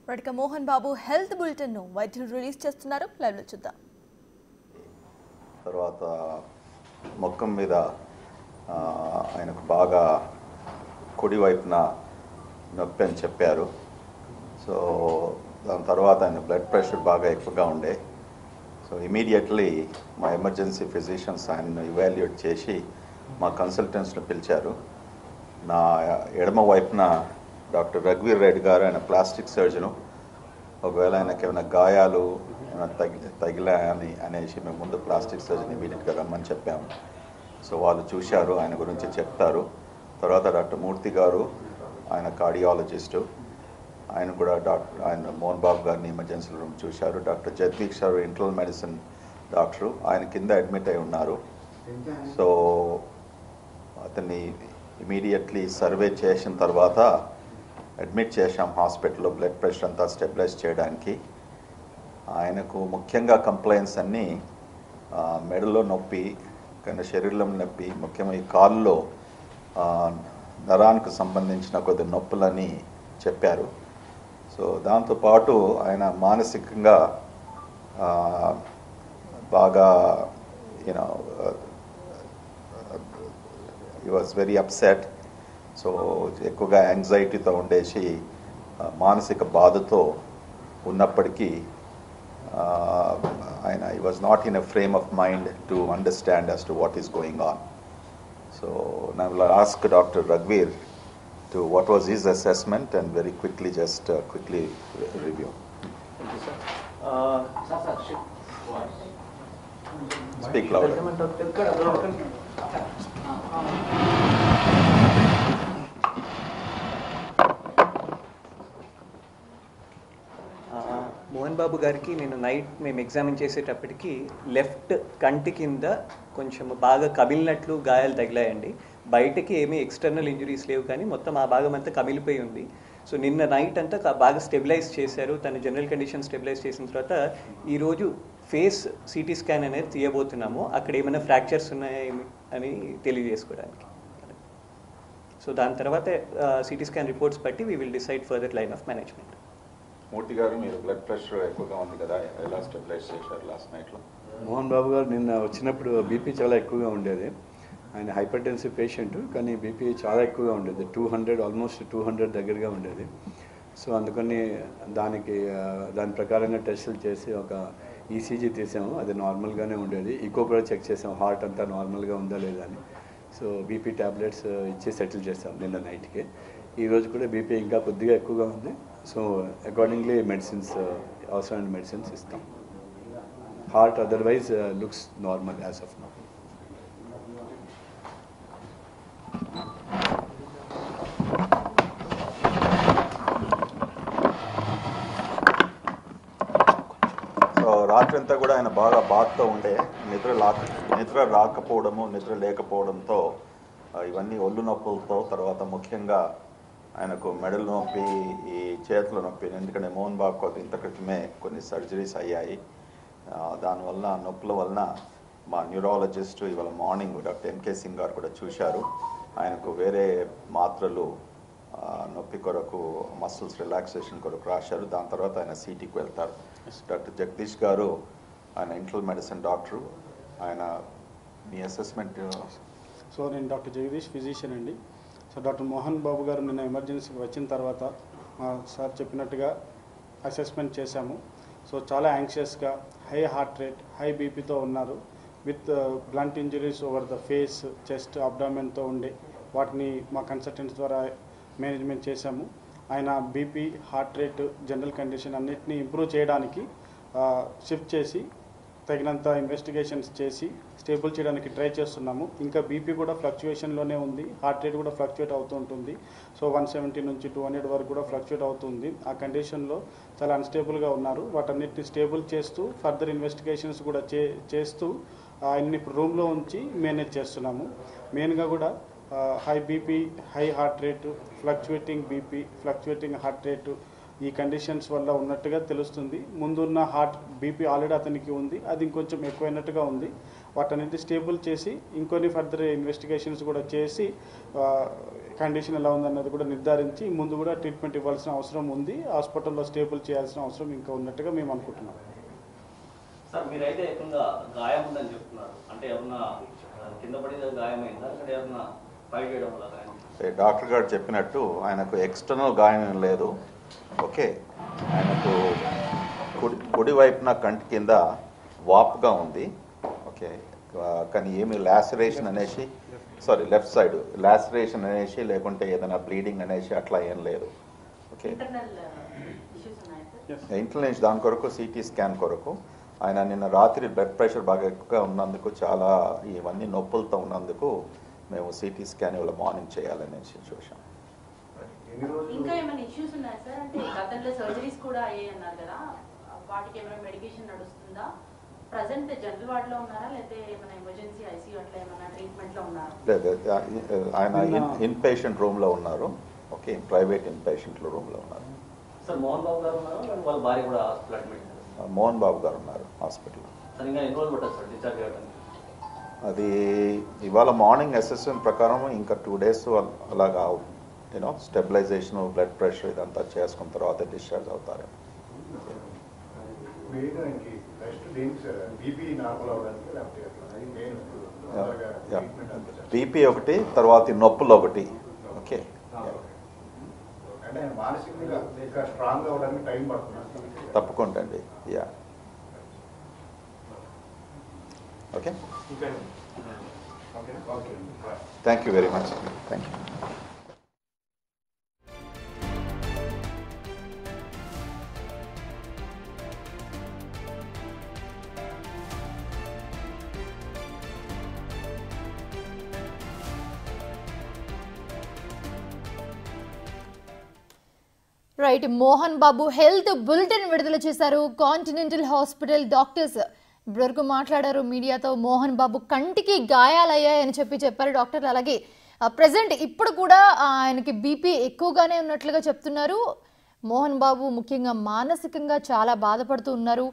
రడిక Mohan Babu health bulletin ను వైద్యులు release చేస్తున్నారు. లైవ్ లో చూద్దాం. తర్వాత మొక్కం మీద ఆయనకు బాగా కుడి వైపున నొప్పి అని చెప్పారు. సో దాని తర్వాత ఆయన బ్లడ్ ప్రెషర్ బాగా ఎక్కువగా ఉండే. సో ఇమీడియట్లీ మా ఎమర్జెన్సీ ఫిజిషియన్స్ ఆయన్ని ఇవాల్యుయేట్ చేసి మా కన్సల్టెంట్స్ని పిలిచారు. నా ఎడమ వైపున డాక్టర్ రఘువీర్ రెడ్డి గారు, ఆయన ప్లాస్టిక్ సర్జను. ఒకవేళ ఆయనకి ఏమైనా గాయాలు ఏమైనా తగిలాయని అనేసి మేము ముందు ప్లాస్టిక్ సర్జన్ ఇమీడియట్గా రమ్మని చెప్పాము. సో వాళ్ళు చూశారు, ఆయన గురించి చెప్తారు. తర్వాత డాక్టర్ మూర్తి గారు, ఆయన కార్డియాలజిస్టు, ఆయన కూడా ఆయన మోహన్ బాబు గారిని ఎమర్జెన్సీ రూమ్ చూశారు. డాక్టర్ జగదీష్ గారు ఇంటర్నల్ మెడిసిన్ డాక్టరు, ఆయన కింద అడ్మిట్ అయి ఉన్నారు. సో అతన్ని ఇమీడియట్లీ సర్వే చేసిన తర్వాత అడ్మిట్ చేశాం హాస్పిటల్లో, బ్లడ్ ప్రెషర్ అంతా స్టెబిలైజ్ చేయడానికి. ఆయనకు ముఖ్యంగా కంప్లైంట్స్ అన్నీ మెడలో నొప్పి, కానీ శరీరంలో నొప్పి, ముఖ్యంగా ఈ కాల్లో నరానికి సంబంధించిన కొద్ది నొప్పులని చెప్పారు. సో దాంతోపాటు ఆయన మానసికంగా బాగా you know he was very upset. So ఎక్కువగా యాంగ్జైటీతో ఉండేసి మానసిక బాధతో ఉన్నప్పటికీ ఆయన he was not in a frame of mind to understand as to what is going on. So I will ask Dr. Raghuveer to what was his assessment and very quickly just quickly review. Thank you, sir. Speak louder. Mohan Babu గారికి నేను night మేము examine చేసేటప్పటికి left కంటి కింద కొంచెం బాగా కమిలినట్లు గాయాలు తగిలాయండి. బయటకి ఏమీ ఎక్స్టర్నల్ ఇంజురీస్ లేవు, కానీ మొత్తం ఆ భాగం అంతా కమిలిపోయి ఉంది. సో నిన్న నైట్ అంతా బాగా స్టెబిలైజ్ చేశారు. తన జనరల్ కండిషన్ స్టెబిలైజ్ చేసిన తర్వాత ఈరోజు ఫేస్ సిటీ స్కాన్ అనేది తీయబోతున్నాము, అక్కడ ఏమైనా ఫ్రాక్చర్స్ ఉన్నాయా అని తెలియజేసుకోవడానికి. సో దాని తర్వాత సిటీ స్కాన్ రిపోర్ట్స్ బట్టి we will decide further line of management. Murthy గారు, మీరు బ్లడ్ ప్రెషర్ ఎక్కువగా ఉంది కదా, ఎలా స్టెబిలైజ్ చేశారు లాస్ట్ నైట్లో? మోహన్ బాబు గారు నిన్న వచ్చినప్పుడు బీపీ చాలా ఎక్కువగా ఉండేది. ఆయన హైపర్టెన్సివ్ పేషెంట్, కానీ బీపీ చాలా ఎక్కువగా ఉండేది. 200 ఆల్మోస్ట్ 200 దగ్గరగా ఉండేది. సో అందుకని దాని ప్రకారంగా టెస్టులు చేసి ఒక ఈసీజీ తీసాము, అది నార్మల్గానే ఉండేది. ఈకో కూడా చెక్ చేసాము, హార్ట్ అంతా నార్మల్గా ఉందా లేదా అని. సో బీపీ ట్యాబ్లెట్స్ ఇచ్చి సెటిల్ చేసాం నిన్న నైట్కి. ఈరోజు కూడా బీపీ ఇంకా కొద్దిగా ఎక్కువగా ఉంది. సో అకార్డింగ్లీ మెడిసిన్స్, అవసరమైన మెడిసిన్స్ ఇస్తాం. Heart otherwise looks normal as of now. So రాత్రి అంతా కూడా ఆయన బాగా బాధతో ఉండే, నిద్ర రాకపోవడము, నిద్ర లేకపోవడంతో ఇవన్నీ ఒళ్ళు నొప్పులతో, తర్వాత ముఖ్యంగా ఆయనకు మెడల నొప్పి, ఈ చేతుల నొప్పి. ఎందుకంటే మోహన్ బాబు ఇంత క్రితమే కొన్ని సర్జరీస్ అయ్యాయి. దానివల్ల నొప్పుల వలన మా న్యూరాలజిస్ట్ ఇవాళ మార్నింగ్ డాక్టర్ ఎంకే సింగ్ గారు కూడా చూశారు. ఆయనకు వేరే మాత్రలు నొప్పి కొరకు, మసిల్స్ రిలాక్సేషన్ కొరకు రాశారు. దాని తర్వాత ఆయన సిటీకి వెళ్తారు. డాక్టర్ జగదీష్ గారు, ఆయన ఇంటర్నల్ మెడిసిన్ డాక్టరు, ఆయన మీ అసెస్మెంట్? సో నేను డాక్టర్ జగదీష్, ఫిజిషియన్ అండి. సో డాక్టర్ మోహన్ బాబు గారు నిన్న ఎమర్జెన్సీకి వచ్చిన తర్వాత సార్ చెప్పినట్టుగా అసెస్మెంట్ చేశాము. సో చాలా యాంగ్షియస్గా, హై హార్ట్ రేట్, హై బీపీతో ఉన్నారు. With blunt injuries over the face, chest, అబ్డామెన్తో ఉండే వాటిని మా కన్సల్టెంట్స్ ద్వారా మేనేజ్మెంట్ చేశాము. ఆయన BP, heart rate, general condition అన్నిటినీ ఇంప్రూవ్ చేయడానికి షిఫ్ట్ చేసి తగినంత ఇన్వెస్టిగేషన్స్ చేసి స్టేబుల్ చేయడానికి ట్రై చేస్తున్నాము. ఇంకా బీపీ కూడా ఫ్లక్చుయేషన్లోనే ఉంది, హార్ట్ రేట్ కూడా ఫ్లక్చుయేట్ అవుతూ ఉంటుంది. సో 170 నుంచి 200 వరకు కూడా ఫ్లక్చుయేట్ అవుతుంది. ఆ కండిషన్లో చాలా అన్స్టేబుల్గా ఉన్నారు. వాటన్నిటిని స్టేబుల్ చేస్తూ ఫర్దర్ ఇన్వెస్టిగేషన్స్ కూడా చేస్తూ ఆయన్ని ఇప్పుడు రూమ్లో ఉంచి మేనేజ్ చేస్తున్నాము. మెయిన్గా కూడా high BP, high heart rate, fluctuating BP, fluctuating heart rate, ఈ కండిషన్స్ వల్ల ఉన్నట్టుగా తెలుస్తుంది. ముందున్న హార్ట్ బీపీ ఆల్రెడీ అతనికి ఉంది, అది ఇంకొంచెం ఎక్కువైనట్టుగా ఉంది. వాటన్నిటి స్టేబుల్ చేసి ఇంకొన్ని ఫర్దర్ ఇన్వెస్టిగేషన్స్ కూడా చేసి కండిషన్ ఎలా ఉందన్నది కూడా నిర్ధారించి ముందు కూడా ట్రీట్మెంట్ ఇవ్వాల్సిన అవసరం ఉంది. హాస్పిటల్లో స్టేబుల్ చేయాల్సిన అవసరం ఇంకా ఉన్నట్టుగా మేము అనుకుంటున్నాం. సార్ మీరైతే ఎక్కువగా గాయం ఉందని చెప్తున్నారు, అంటే ఏమన్నా కింద పడి గాయమైందా, అక్కడ ఏమన్నా ఫైట్ చేయడం వల్ల గాయం? డాక్టర్ గారు చెప్పినట్టు ఆయనకు ఎక్స్టర్నల్ గాయం ఏం లేదు. ఓకే, ఆయనకు కుడి వైపున కంటి కింద వాపుగా ఉంది. ఓకే, కానీ ఏమి లాసరేషన్ అనేసి లెఫ్ట్ సైడ్ లాసరేషన్ అనేసి లేకుంటే ఏదైనా బ్లీడింగ్ అనేసి అట్లా ఏం లేదు. ఓకే, ఇంటర్నల్ దాని కొరకు సిటీ స్కాన్ కొరకు ఆయన నిన్న రాత్రి బ్లడ్ ప్రెషర్ బాగా ఎక్కువగా ఉన్నందుకు చాలా ఇవన్నీ నొప్పులతో ఉన్నందుకు మేము సిటీ స్కాన్ ఇవాళ మార్నింగ్ చేయాలనేసి చూసాం. ఇంకా ఏమైనా ఇష్యూస్ ఉన్నాయా సార్? అంటే గతంలో సర్జరీస్ కూడా అయ్యాయి అన్నారు కదా, వాటికి ఏమైనా మెడికేషన్ నడుస్తుందా? ప్రజెంట్ జనరల్ వార్డ్ లో ఉన్నారా, లేకపోతే ఏమైనా ఎమర్జెన్సీ ఐసీయూ అట్లా ఏమైనా ట్రీట్మెంట్ లో ఉన్నారా? లేదు, ఆయన ఇన్ పేషెంట్ రూమ్ లో ఉన్నారు. Okay, private in patient room లో ఉన్నారు. సార్ మోహన్ బాబు గారు ఉన్నారు, వాళ్ళ భార్య కూడా హాస్పిటల్ అడ్మిట్. మోహన్ బాబు గారు ఉన్నారు హాస్పిటల్లో. సార్ ఇంకా ఎన్ని రోజులు పట్టారు సార్ డిశ్చార్జ్ చేయడానికి? అది ఇవాళ మార్నింగ్ అసెస్మెంట్ ప్రకారం ఇంకా 2 days అలాగా స్టెబిలైజేషన్ బ్లడ్ ప్రెషర్ ఇదంతా చేసుకున్న తర్వాత డిశ్చార్జ్ అవుతారు. బీపీ ఒకటి, తర్వాత నొప్పులు ఒకటి. ఓకే, తప్పకుండా అండి. Yeah, okay, thank you very much. Thank you. Right, Mohan Babu health bulletin విడుదల చేశారు కాంటినెంటల్ హాస్పిటల్ డాక్టర్స్. ఇప్పటివరకు మాట్లాడారు మీడియాతో. మోహన్ బాబు కంటికి గాయాలయ్యాయని చెప్పారు డాక్టర్లు. అలాగే ప్రజెంట్ ఇప్పుడు కూడా ఆయనకి బీపీ ఎక్కువగానే ఉన్నట్లుగా చెప్తున్నారు. మోహన్ బాబు ముఖ్యంగా మానసికంగా చాలా బాధపడుతూ ఉన్నారు.